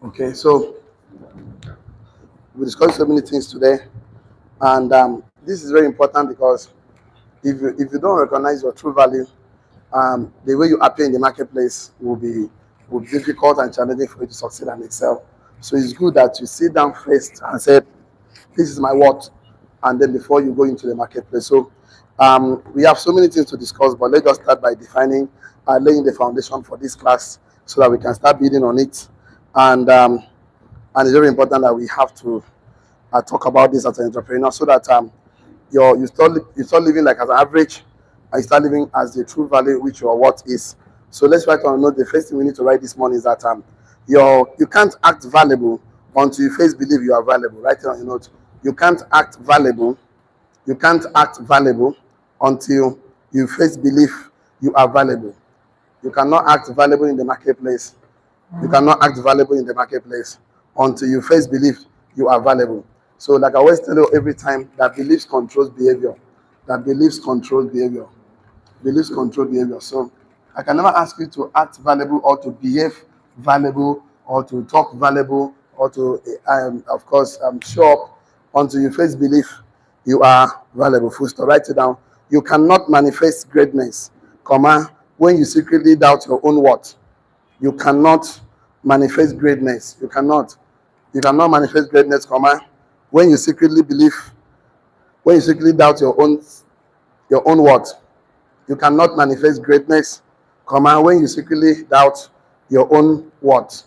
Okay, so we discussed so many things today, and this is very important because if you don't recognize your true value, the way you appear in the marketplace will be difficult and challenging for you to succeed and excel. So it's good that you sit down first and say, "This is my what," and then before you go into the marketplace. So we have so many things to discuss, but let's just start by defining, laying the foundation for this class, so that we can start building on it. And it's very important that we have to talk about this as an entrepreneur so that you start living like as an average and you start living as the true value which your worth is. So let's write on a note. The first thing we need to write this morning is that you can't act valuable until you first believe you are valuable. Write it on your note. You can't act valuable. You can't act valuable until you first believe you are valuable. You cannot act valuable in the marketplace. You cannot act valuable in the marketplace until you first believe you are valuable. So, like I always tell you every time, that beliefs controls behavior. That beliefs control behavior. Beliefs control behavior. So, I can never ask you to act valuable or to behave valuable or to talk valuable or to, of course, show up until you first believe you are valuable. Full stop. Write it down. You cannot manifest greatness, comma, when you secretly doubt your own worth. You cannot manifest greatness. You cannot. You cannot manifest greatness, comma, when you secretly believe, when you secretly doubt your own worth. You cannot manifest greatness, comma, when you secretly doubt your own worth.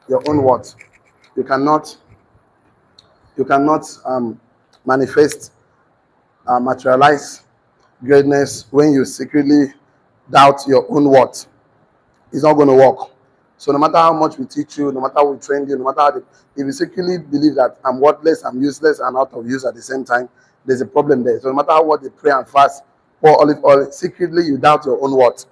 Your own worth. You cannot. You cannot manifest, materialize greatness when you secretly doubt your own worth. It's not going to work. So no matter how much we teach you, no matter how we train you, no matter if you secretly believe that I'm worthless, I'm useless, and out of use at the same time, there's a problem there. So no matter how what they pray and fast, pour olive oil, secretly you doubt your own worth.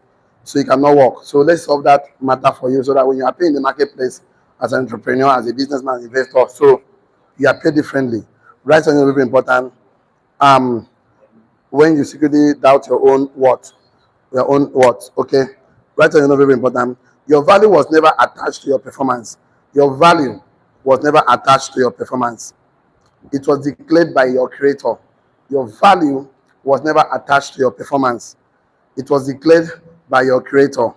So you cannot work. So let's solve that matter for you so that when you appear in the marketplace as an entrepreneur, as a businessman, investor, so you appear differently. Right on is very important. Um, when you secretly doubt your own worth. Okay, right on is very important. Your value was never attached to your performance. Your value was never attached to your performance. It was declared by your creator. Your value was never attached to your performance. It was declared by your creator.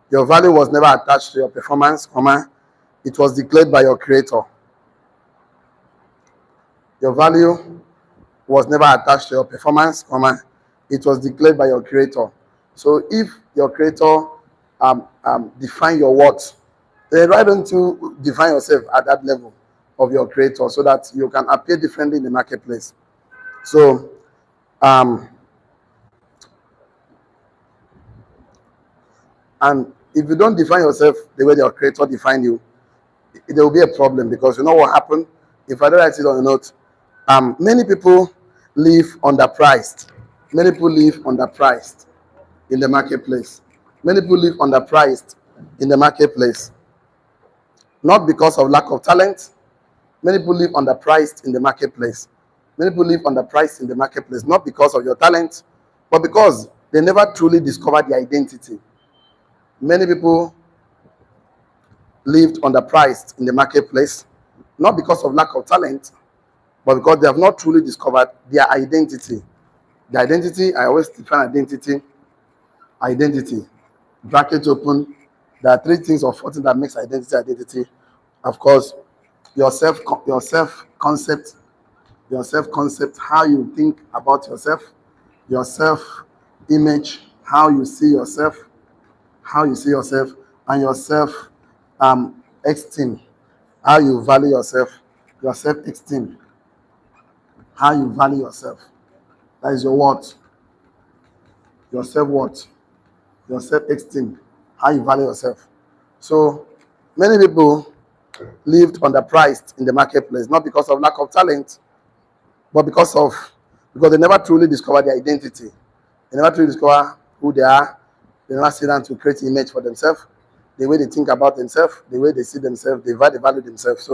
Your value was never attached to your performance, comma. It was declared by your creator. Your value was never attached to your performance, comma. It was declared by your creator. So if your creator define your worth, then why don't you define yourself at that level of your creator so that you can appear differently in the marketplace. So um, and if you don't define yourself the way your creator define you, there will be a problem because you know what happened? If I don't write it on a note, many people live underpriced. Many people live underpriced in the marketplace. Many people live underpriced in the marketplace. Not because of lack of talent. Many people live underpriced in the marketplace. Many people live underpriced in the marketplace, not because of your talent, but because they never truly discovered their identity. Many people lived underpriced in the marketplace, not because of lack of talent, but because they have not truly discovered their identity. The identity, I always define identity. Identity. Bracket open. There are three things or four things that makes identity. Of course, your self concept, how you think about yourself, your self image, how you see yourself, and your self esteem, how you value yourself, your self esteem, how you value yourself. That is your worth, your self worth, your self esteem, how you value yourself. So many people lived underpriced in the marketplace, not because of lack of talent, but because they never truly discovered their identity. They never truly discover who they are. They never sit down to create an image for themselves, the way they think about themselves, the way they see themselves, they value themselves.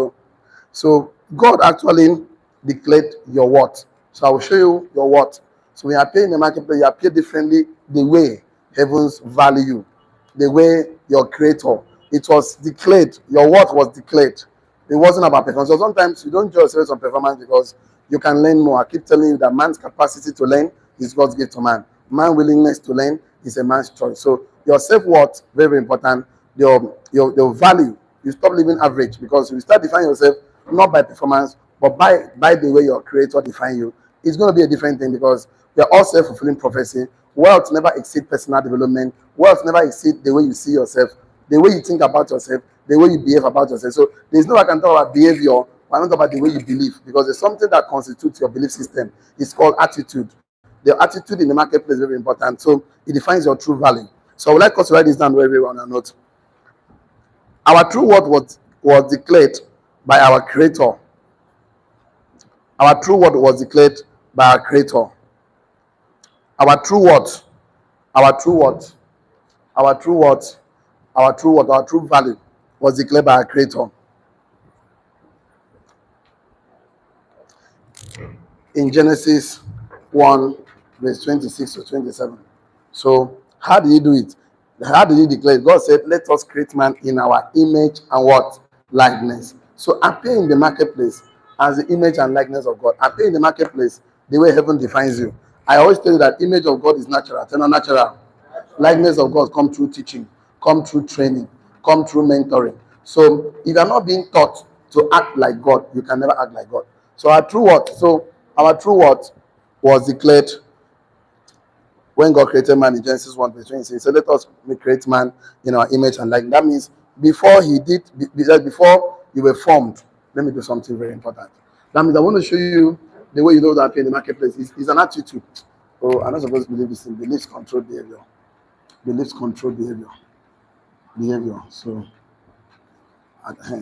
So God actually declared your worth. So I will show you your worth. So when you appear in the marketplace, you appear differently the way heavens value you, the way your creator. It was declared, your worth was declared. It wasn't about performance. So sometimes you don't judge yourself on performance because you can learn more. I keep telling you that man's capacity to learn is God's gift to man. Man's willingness to learn is a man's choice. So your self-worth, very, very important. Your value, you stop living average because you start defining yourself not by performance, but by the way your creator define you. It's going to be a different thing because we are all self-fulfilling prophecy. Wealth never exceed personal development. Wealth never exceed the way you see yourself, the way you think about yourself, the way you behave about yourself. So there's no way I can talk about behavior, but I'm not talking about the way you believe because there's something that constitutes your belief system. It's called attitude. The attitude in the marketplace is very important. So it defines your true value. So I would like us to write this down very, very well on a note. Our true worth was declared by our creator. Our true worth was declared by our creator. Our true worth, our true worth, our true worth, our true worth, our true value was declared by our creator. In Genesis 1, verse 26 to 27. So, how did he do it? How did he declare it? God said, let us create man in our image and what? Likeness. So, appear in the marketplace as the image and likeness of God. Appear in the marketplace the way heaven defines you. I always tell you that image of God is natural. It's not natural. Likeness of God come through teaching, come through training, come through mentoring. So, if you're not being taught to act like God, you can never act like God. So, our true worth was declared when God created man in Genesis 1 verse 26. He said, let us create man in our image and likeness. That means before you were formed, let me do something very important. That means I want to show you the way you know that in the marketplace is an attitude. Oh, I'm not supposed to believe this in beliefs control behavior. Beliefs control behavior. So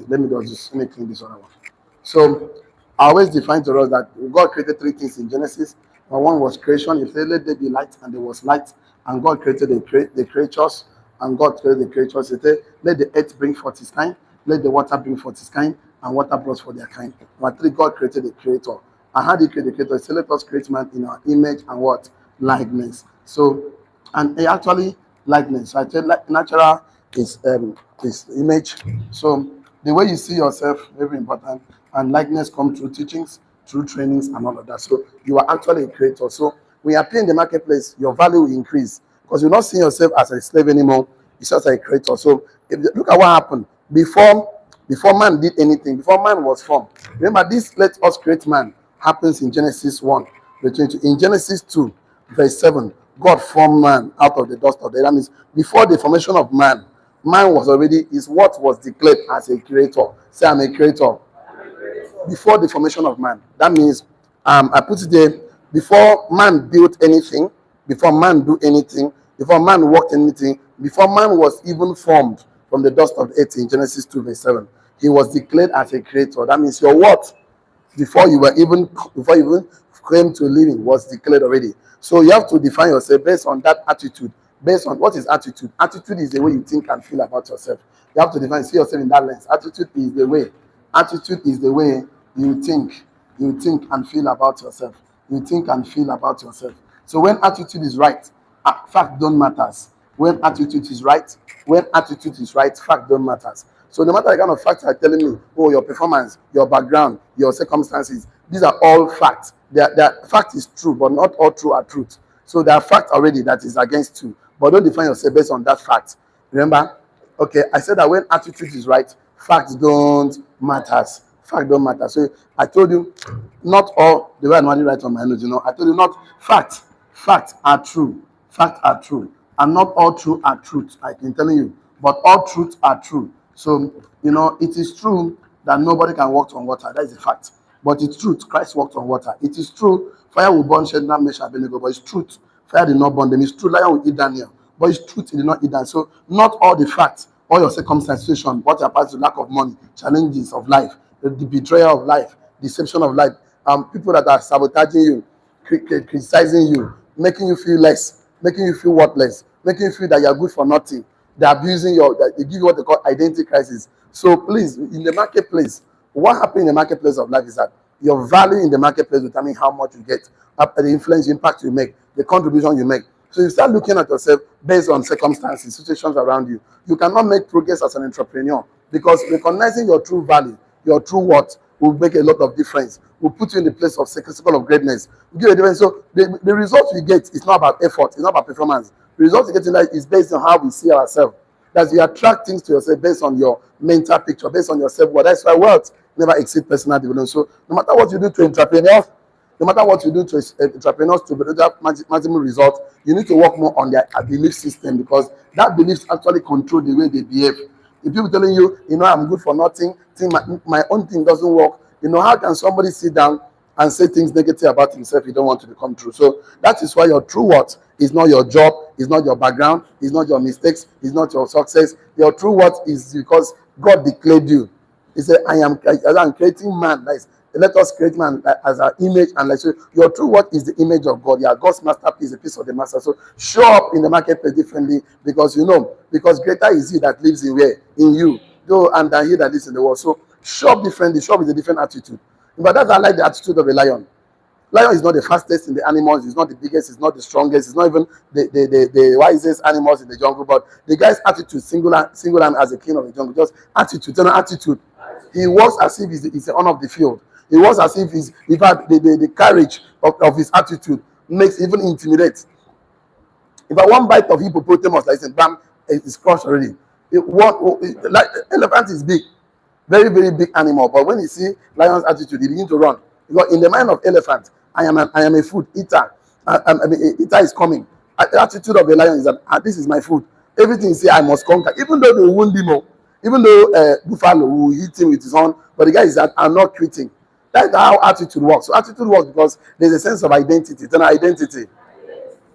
let me just clean this one. So I always define to us that God created three things in Genesis. One was creation. He said, let there be light, and there was light. And God created the creatures, and God created the creatures. He said, let the earth bring forth his kind, let the water bring forth his kind, and water brought forth their kind. Number three, God created the creator. And how did he create the creator? He said, let us create man in our image and what? Likeness. So, and actually, likeness. So I said natural is image. So the way you see yourself, very important, and likeness comes through teachings, through trainings, and all of that. So you are actually a creator. So when you appear in the marketplace, your value will increase because you're not seeing yourself as a slave anymore. It's just a creator. So look at what happened before man did anything, before man was formed. Remember, this let us create man happens in Genesis 1, verse 22. In Genesis 2, verse 7, God formed man out of the dust of the earth. That means before the formation of man, man was already what was declared as a creator. Say, I'm a creator. Before the formation of man. That means I put it there, before man built anything, before man do anything, before man worked anything, before man was even formed from the dust of the earth in Genesis 2 verse 7, he was declared as a creator. That means your what? Before you even came to living was declared already. So you have to define yourself based on that attitude. Based on what is attitude? Attitude is the way you think and feel about yourself. You have to see yourself in that lens. Attitude is the way. Attitude is the way you think and feel about yourself. You think and feel about yourself. So when attitude is right, fact don't matters. When attitude is right, fact don't matters. So no matter the kind of facts are telling me, oh, your performance, your background, your circumstances, these are all facts. The fact is true, but not all true are truth. So there are facts already that is against you, but don't define yourself based on that fact. Remember? Okay, I said that when attitude is right, facts don't matter. Fact don't matter. So I told you, not all the way I normally write on my notes. I told you not facts. Facts are true. Facts are true, and not all true are truth. I can tell you, but all truths are true. So it is true that nobody can walk on water. That is a fact. But it's truth. Christ walked on water. It is true. Fire will burn Shadrach, Meshach, and Abednego. But it's truth. Fire did not burn them. It's true. Lion will eat Daniel. But it's truth. It did not eat Daniel. So not all the facts, all your circumstances, situation, what you're passing, lack of money, challenges of life, the betrayal of life, deception of life, people that are sabotaging you, criticizing you, making you feel less, making you feel worthless, making you feel that you're good for nothing. They're abusing they give you what they call identity crisis. So please, in the marketplace, what happens in the marketplace of life is that your value in the marketplace determines how much you get, the influence, the impact you make, the contribution you make. So you start looking at yourself based on circumstances, situations around you. You cannot make progress as an entrepreneur because recognizing your true value your true what will make a lot of difference. Will put you in the place of circle of greatness. Will give a difference. So the result we get is not about effort. It's not about performance. The result you get in life is based on how we see ourselves. That you attract things to yourself based on your mental picture, based on your self-worth. That's why wealth never exceeds personal development. So no matter what you do to entrepreneurs, no matter what you do to entrepreneurs to produce maximum result, you need to work more on their belief system, because that beliefs actually control the way they behave. If people telling you, I'm good for nothing, think my own thing doesn't work, how can somebody sit down and say things negative about himself you don't want to become true? So that is why your true worth is not your job, is not your background, is not your mistakes, is not your success. Your true worth is because God declared you. He said, I'm creating man. Let us create man as our image. And so your true worth is the image of God. You are God's masterpiece, a piece of the master. So show up in the marketplace differently, because because greater is he that lives in where? In you. Though, and than he that lives in the world. So show up differently, show up with a different attitude. But that's I like the attitude of a lion. Lion is not the fastest in the animals, it's not the biggest, it's not the strongest, it's not even the wisest animals in the jungle, but the guy's attitude, singular as a king of the jungle, just attitude, attitude. He walks as if he's the owner of the field. He walks as if he's, in fact, the courage of his attitude makes even intimidate. If I one bite of hippopotamus, like bam, it's crushed already. Like elephant is big, very, very big animal, but when you see lion's attitude, he begins to run. Because in the mind of elephant, I am a food eater. Eater is coming. The attitude of the lion is that this is my food. Everything you say I must conquer, even though they will wound him, even though buffalo will hit him with his horn, but the guy is that I'm not quitting. That's how attitude works. So attitude works because there's a sense of identity. It's an identity.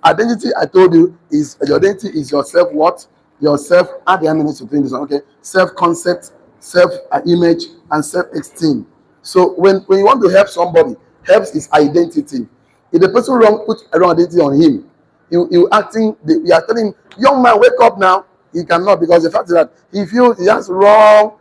Identity, I told you, is your identity is your self-worth, yourself, and the minutes to think this one, okay? Self-concept, self-image, and self-esteem. So when you want to help somebody, helps his identity. If the person put a wrong identity on him, you are telling him, young man, wake up now. He cannot, because the fact is that he feels he has wrong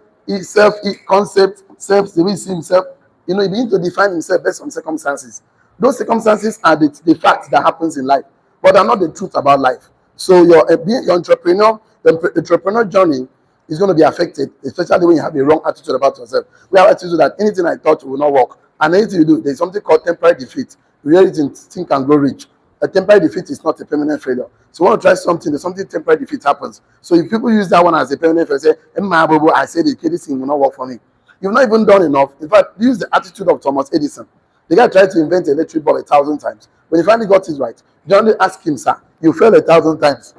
concept, the way he sees himself. He begins to define himself based on circumstances. Those circumstances are the facts that happens in life, but are not the truth about life. So your entrepreneur, the entrepreneur journey is going to be affected, especially when you have a wrong attitude about yourself. We have attitude that anything I thought will not work, and anything you do, there's something called temporary defeat. Reality, think and grow rich. A temporary defeat is not a permanent failure. So when you try something, there's something temporary defeat happens. So if people use that one as a permanent failure, say, I said this thing will not work for me. You've not even done enough. In fact, use the attitude of Thomas Edison. The guy tried to invent an electric bulb 1,000 times. When he finally got it right, John asked him, sir, you failed 1,000 times.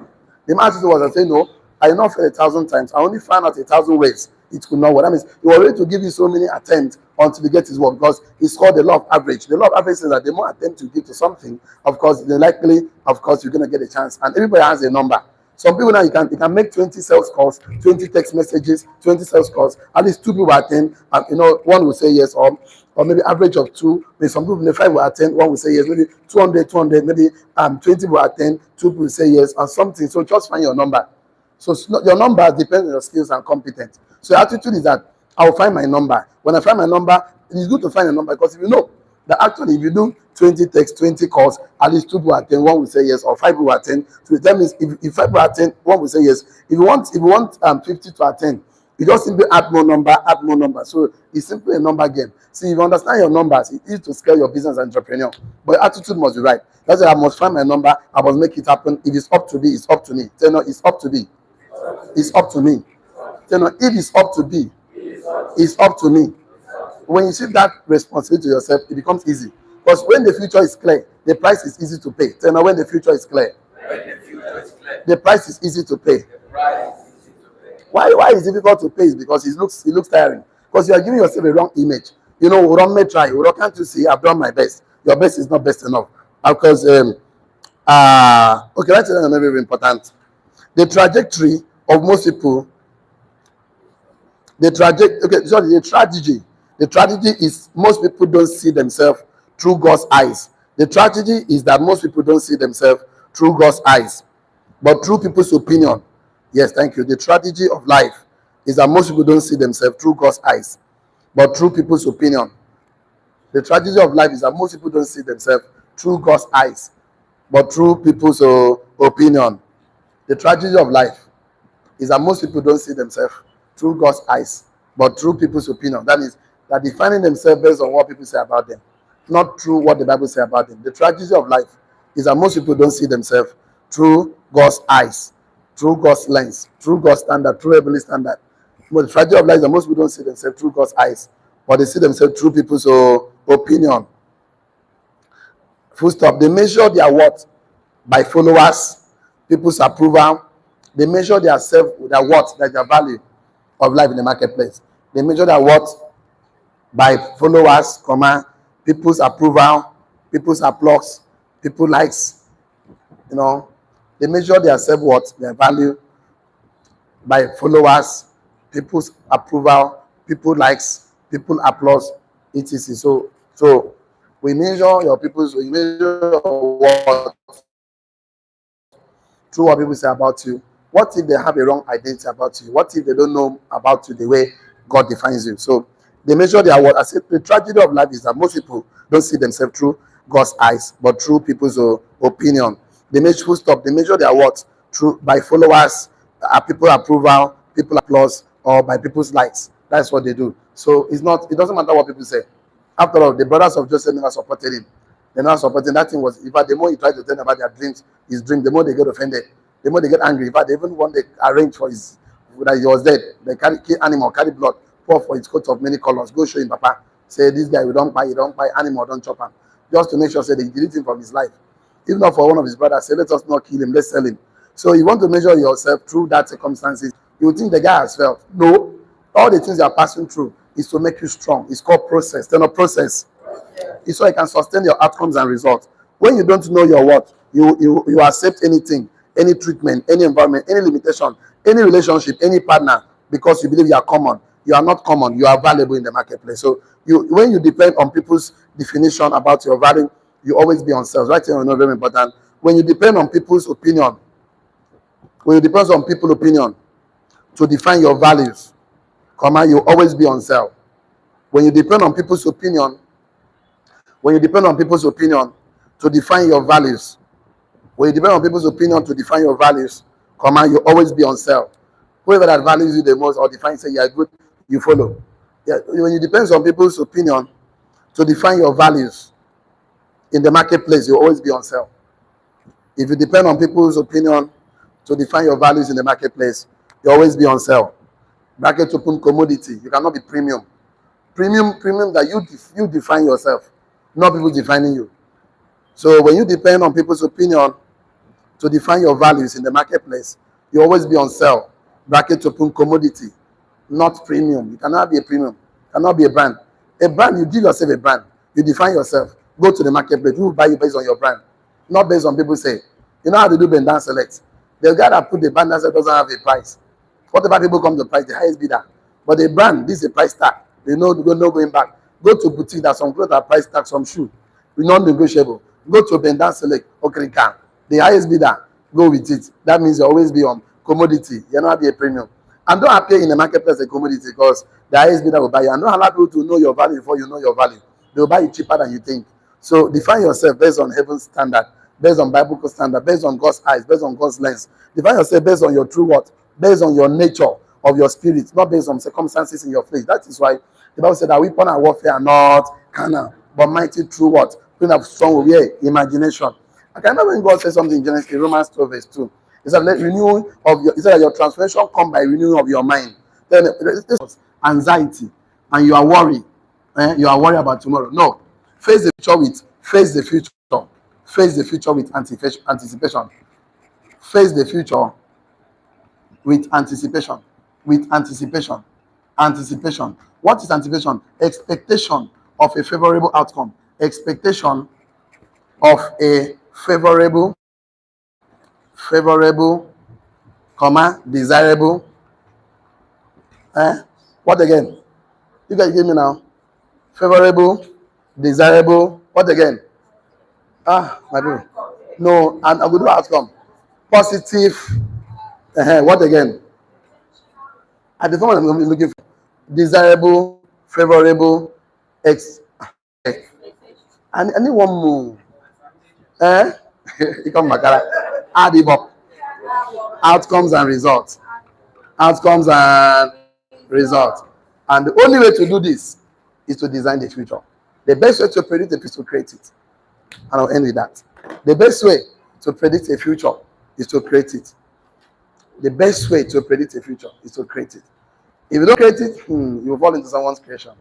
The man attitude was, I say, no, I did not fail 1,000 times. I only found out 1,000 ways it could not work. That means he was ready to give you so many attempts until he gets his work, because it's called the law of average. The law of average says that the more attempts you give to something, of course, the likely, of course, you're going to get a chance. And everybody has a number. Some people now, you can make 20 sales calls, 20 text messages, 20 sales calls. At least 2 people attend, and one will say yes, or maybe average of 2. Maybe some people, 5 will attend, 1 will say yes. Maybe 200, maybe 20 will attend, 2 people will say yes, or something. So just find your number. So your number depends on your skills and competence. So your attitude is that I will find my number. When I find my number, it is good to find a number, because if you know that actually if you do 20 texts, 20 calls, at least 2 will attend, 1 will say yes, or 5 will attend. So that means if 5 will attend, 1 will say yes. If you want 50 to attend, you just simply add more number. So it's simply a number game. See, if you understand your numbers, it is to scale your business as entrepreneur. But attitude must be right. That's why I must find my number. I must make it happen. If it's up to me, it's up to me. Tell no, it's up to me. It's up to me. Tell no, it is up to be. It's up to me. When you see that responsibility to yourself, it becomes easy. Because when the future is clear, the price is easy to pay. Tell me, when the future is clear, the price is easy to pay. Why is it difficult to pay? Is because it looks tiring. Because you are giving yourself a wrong image. Run me try. Can't you see? I've done my best. Your best is not best enough. Because okay, let's say something very important. The trajectory of most people. The tragedy is most people don't see themselves through God's eyes. The tragedy is that most people don't see themselves through God's eyes, but through people's opinion. Yes, thank you. The tragedy of life is that most people don't see themselves through God's eyes, but through people's opinion. The tragedy of life is that most people don't see themselves through God's eyes, but through people's opinion. The tragedy of life is that most people don't see themselves through God's eyes, but through people's opinion. That is, they're defining themselves based on what people say about them, not through what the Bible says about them. The tragedy of life is that most people don't see themselves through God's eyes, through God's lens, through God's standard, through heavenly standard. But the tragedy of life is that most people don't see themselves through God's eyes, but they see themselves through people's opinion. Full stop. They measure their worth by followers, people's approval. They measure their self, their worth, their value of life in the marketplace. They measure their worth by followers, people's approval, people's applause, people likes. You know, they measure their self worth, their value by followers, people's approval, people likes, people applause, etc. So we measure we measure your worth through what people say about you. What if they have a wrong identity about you? What if they don't know about you the way God defines you? So they measure their worth. I said the tragedy of life is that most people don't see themselves through God's eyes, but through people's opinion. They measure full stop. They measure their worth through by followers, people approval, people applause, or by people's likes. That's what they do. So it's not. It doesn't matter what people say. After all, the brothers of Joseph never supported him. They're not supporting. That thing was, in fact, the more he tried to tell them about their dreams, his dream, the more they get offended, the more they get angry. In fact, they even want to arrange for his, that he was dead. They kill animal, carry blood, pour for his coat of many colors. Go show him, Papa. Say, this guy, we don't buy, animal, don't chop him. Just to make sure, say, they delete him from his life. If not for one of his brothers, say, let us not kill him, let's sell him. So you want to measure yourself through that circumstances. You think the guy has failed. No. All the things you are passing through is to make you strong. It's called process. Then a process. It's so you can sustain your outcomes and results. When you don't know your worth, you accept anything, any treatment, any environment, any limitation, any relationship, any partner, because you believe you are common. You are not common. You are valuable in the marketplace. So when you depend on people's definition about your value, you always be on sales. Right here, you know, very important. When you depend on people's opinion, to define your values, you always be on sale. When you depend on people's opinion to define your values, you always be on sale. Whoever that values you the most or defines say you are good, you follow. Yeah, when you depend on people's opinion to define your values in the marketplace, you always be on sale. If you depend on people's opinion to define your values in the marketplace, you always be on sale. Bracket open commodity. You cannot be premium. Premium that you define yourself, not people defining you. So when you depend on people's opinion to define your values in the marketplace, you always be on sale. Bracket open commodity, not premium. You cannot be a premium. You cannot be a brand. A brand, you give yourself a brand. You define yourself. Go to the marketplace. Who will buy you based on your brand, not based on people say. You know how to do bend down select. The guy that put the band down select doesn't have a price. Whatever people come to price, the highest bidder. But the brand, this is a price tag. They know no going back. Go to boutique, that some clothes are price tag, some shoe. We're non-negotiable. Go to bend down select, okay, can. The highest bidder, go with it. That means you always be on commodity. You're not be a premium. And don't appear in the marketplace a commodity because the highest bidder will buy you. And don't allow people to know your value before you know your value. They will buy you cheaper than you think. So define yourself based on heaven's standard, based on biblical standard, based on God's eyes, based on God's lens. Define yourself based on your true what? Based on your nature of your spirit, not based on circumstances in your flesh. That is why the Bible said that weapon and warfare are not carnal, but mighty through what? Bring up strong imagination. I can remember when God said something in Genesis, Romans 12, verse 2. He said, let renewing of your, he said that your transformation come by renewing of your mind. Then this anxiety and you are worried. You are worried about tomorrow. No. Face the future with anticipation. Face the future with anticipation. Anticipation. What is anticipation? Expectation of a favorable outcome. Expectation of a favorable, desirable. What again? You guys give me now. Favorable, desirable. What again? My bro. No, and I will do outcome. Positive. What again? At the moment I'm looking for desirable, favorable, and anyone move. You come back. Add it up. Outcomes and results. And the only way to do this is to design the future. The best way to predict it is to create it. And I'll end with that. The best way to predict a future is to create it. The best way to predict a future is to create it. If you don't create it, you fall into someone's creation.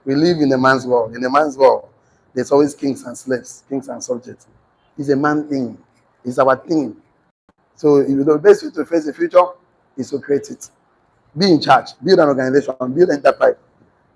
We live in a man's world. In a man's world, there's always kings and slaves, kings and subjects. It's a man thing. It's our thing. So if the best way to face the future is to create it. Be in charge. Build an organization. Build an enterprise.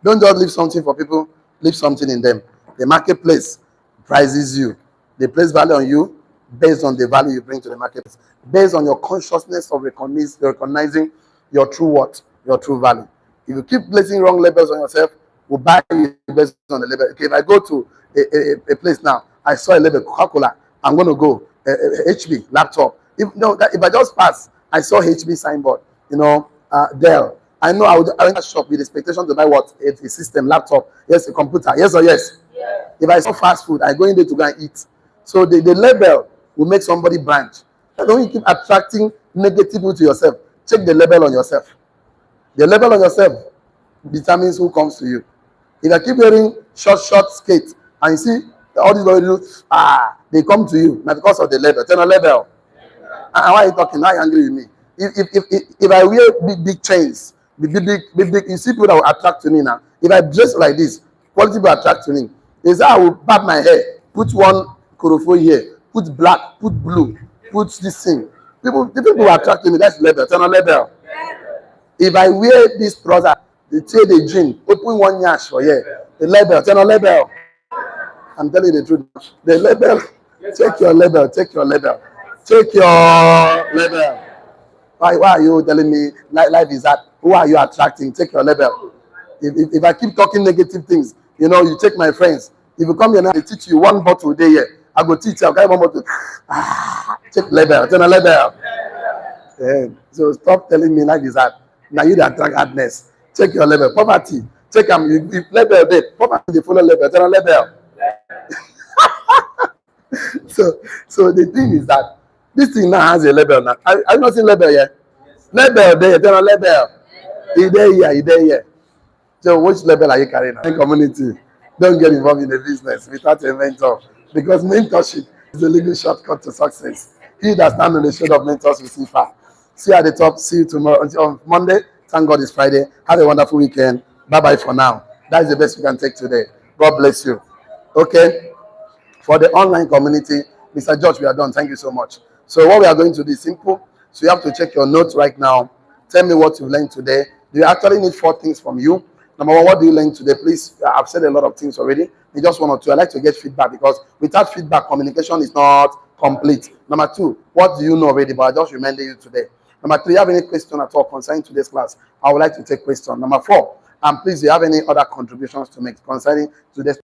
Don't just leave something for people. Leave something in them. The marketplace prizes you. They place value on you based on the value you bring to the marketplace. Based on your consciousness of recognizing your true worth, your true value. If you keep placing wrong labels on yourself, we'll buy you based on the label. Okay, if I go to a place now, I saw a label, Coca-Cola, I'm going to go, HP, laptop. If I just pass, I saw HP signboard, Dell. I know I would enter shop with the expectation to buy what? A system, laptop, yes, a computer, yes or yes? Yeah. If I saw fast food, I go in there to go and eat. So the label will make somebody branch. Don't you keep attracting negative people to yourself. Check the label on yourself. The label on yourself determines who comes to you. If I keep wearing short skates and you see all these boys they come to you, not because of the label. Tell the label. And why are you talking? Why are you angry with me? If I wear big chains, big, you see people that will attract to me now. If I dress like this, quality will attract to me. They say I will barb my hair, put one korofo here, put black, put blue, put this thing. The people will attract to me. That's label. Tell the label. If I wear this trouser, they say the jean, open one yash for here. The label, tell the label. I'm telling you the truth. The label, take your label, take your label. Take your label. Why are you telling me life is that? Who are you attracting? Take your label. If I keep talking negative things, you take my friends. If you come here now, they teach you one bottle a day here. I go teach you, I'll carry one bottle. Take label, take a label. Yeah. So stop telling me life is hard. Now you that attract hardness. Check your label. Poverty. Check them. You label there. Poverty, they follow label. Tell a label. So the thing is that this thing now has a label now. Are you not seeing label yet? Yes. Label there. Tell a label. You there here. So which label are you carrying now? In community. Don't get involved in the business without a mentor. Because mentorship is the legal shortcut to success. He that stands on the shade of mentors will see far. See you at the top. See you tomorrow. On Monday. Thank God it's Friday. Have a wonderful weekend. Bye-bye for now. That is the best we can take today. God bless you. Okay? For the online community, Mr. George, we are done. Thank you so much. So what we are going to do is simple. So you have to check your notes right now. Tell me what you've learned today. Do you actually need 4 things from you? Number 1, what do you learn today? Please, I've said a lot of things already. You just 1 or 2. I like to get feedback because without feedback, communication is not complete. Number 2, what do you know already? But I just reminded you today. Number 3, you have any question at all concerning today's class? I would like to take question. Number 4, and please, do you have any other contributions to make concerning today's